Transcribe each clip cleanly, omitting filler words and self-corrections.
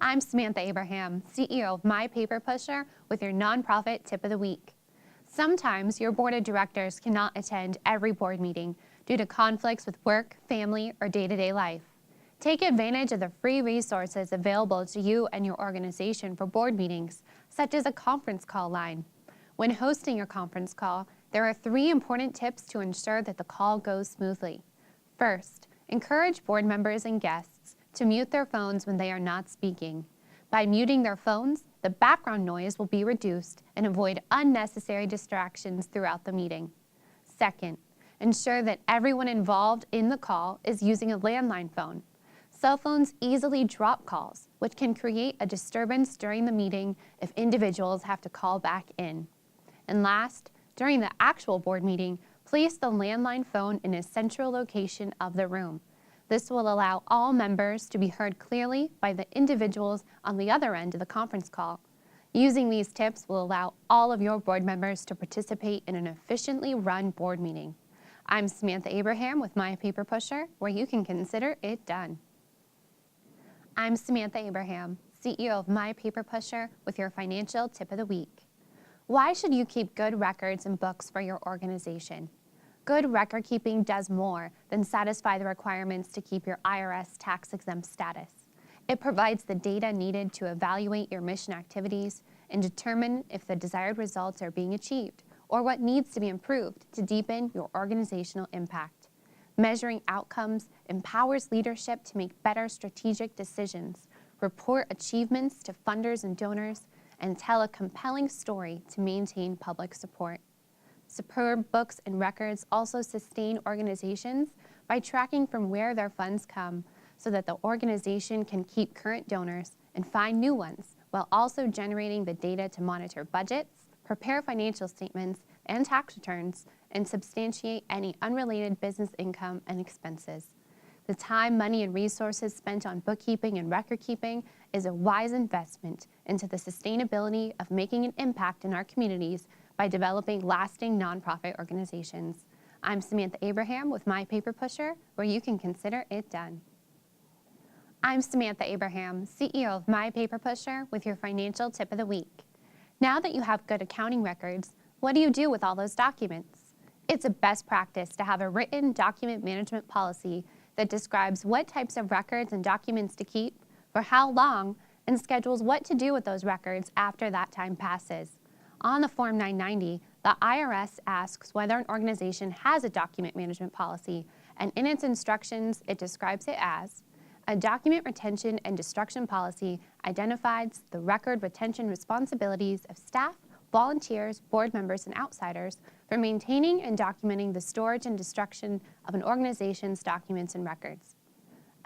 I'm Samantha Abraham, CEO of My Paper Pusher, with your nonprofit tip of the week. Sometimes your board of directors cannot attend every board meeting due to conflicts with work, family, or day-to-day life. Take advantage of the free resources available to you and your organization for board meetings, such as a conference call line. When hosting your conference call, there are 3 important tips to ensure that the call goes smoothly. First, encourage board members and guests to mute their phones when they are not speaking. By muting their phones, the background noise will be reduced and avoid unnecessary distractions throughout the meeting. Second, ensure that everyone involved in the call is using a landline phone. Cell phones easily drop calls, which can create a disturbance during the meeting if individuals have to call back in. And last, during the actual board meeting, place the landline phone in a central location of the room. This will allow all members to be heard clearly by the individuals on the other end of the conference call. Using these tips will allow all of your board members to participate in an efficiently run board meeting. I'm Samantha Abraham with My Paper Pusher, where you can consider it done. I'm Samantha Abraham, CEO of My Paper Pusher, with your financial tip of the week. Why should you keep good records and books for your organization? Good record keeping does more than satisfy the requirements to keep your IRS tax-exempt status. It provides the data needed to evaluate your mission activities and determine if the desired results are being achieved or what needs to be improved to deepen your organizational impact. Measuring outcomes empowers leadership to make better strategic decisions, report achievements to funders and donors, and tell a compelling story to maintain public support. Superb books and records also sustain organizations by tracking from where their funds come so that the organization can keep current donors and find new ones while also generating the data to monitor budgets, prepare financial statements and tax returns, and substantiate any unrelated business income and expenses. The time, money, and resources spent on bookkeeping and record keeping is a wise investment into the sustainability of making an impact in our communities by developing lasting nonprofit organizations. I'm Samantha Abraham with My Paper Pusher, where you can consider it done. I'm Samantha Abraham, CEO of My Paper Pusher, with your financial tip of the week. Now that you have good accounting records, what do you do with all those documents? It's a best practice to have a written document management policy that describes what types of records and documents to keep, for how long, and schedules what to do with those records after that time passes. On the Form 990, the IRS asks whether an organization has a document management policy, and in its instructions, it describes it as a document retention and destruction policy identifies the record retention responsibilities of staff, volunteers, board members, and outsiders for maintaining and documenting the storage and destruction of an organization's documents and records.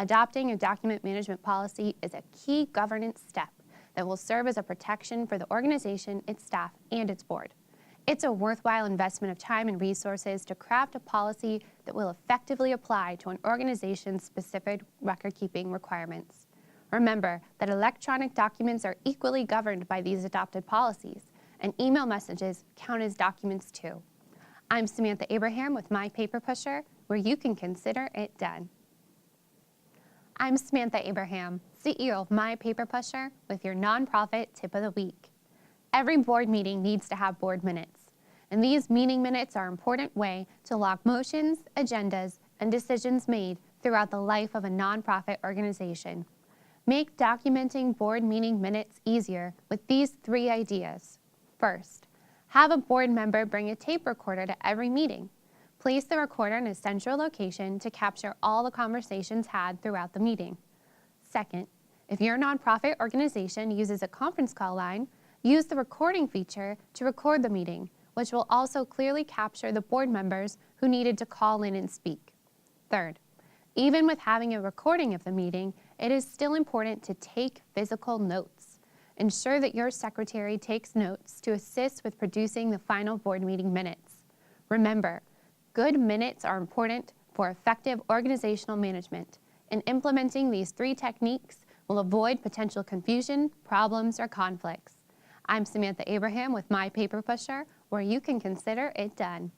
Adopting a document management policy is a key governance step that will serve as a protection for the organization, its staff, and its board. It's a worthwhile investment of time and resources to craft a policy that will effectively apply to an organization's specific record-keeping requirements. Remember that electronic documents are equally governed by these adopted policies, and email messages count as documents too. I'm Samantha Abraham with My Paper Pusher, where you can consider it done. I'm Samantha Abraham, CEO of My Paper Pusher, with your nonprofit tip of the week. Every board meeting needs to have board minutes, and these meeting minutes are an important way to log motions, agendas, and decisions made throughout the life of a nonprofit organization. Make documenting board meeting minutes easier with these 3 ideas. First, have a board member bring a tape recorder to every meeting. Place the recorder in a central location to capture all the conversations had throughout the meeting. Second, if your nonprofit organization uses a conference call line, use the recording feature to record the meeting, which will also clearly capture the board members who needed to call in and speak. Third, even with having a recording of the meeting, it is still important to take physical notes. Ensure that your secretary takes notes to assist with producing the final board meeting minutes. Remember, good minutes are important for effective organizational management, and implementing these 3 techniques will avoid potential confusion, problems, or conflicts. I'm Samantha Abraham with My Paper Pusher, where you can consider it done.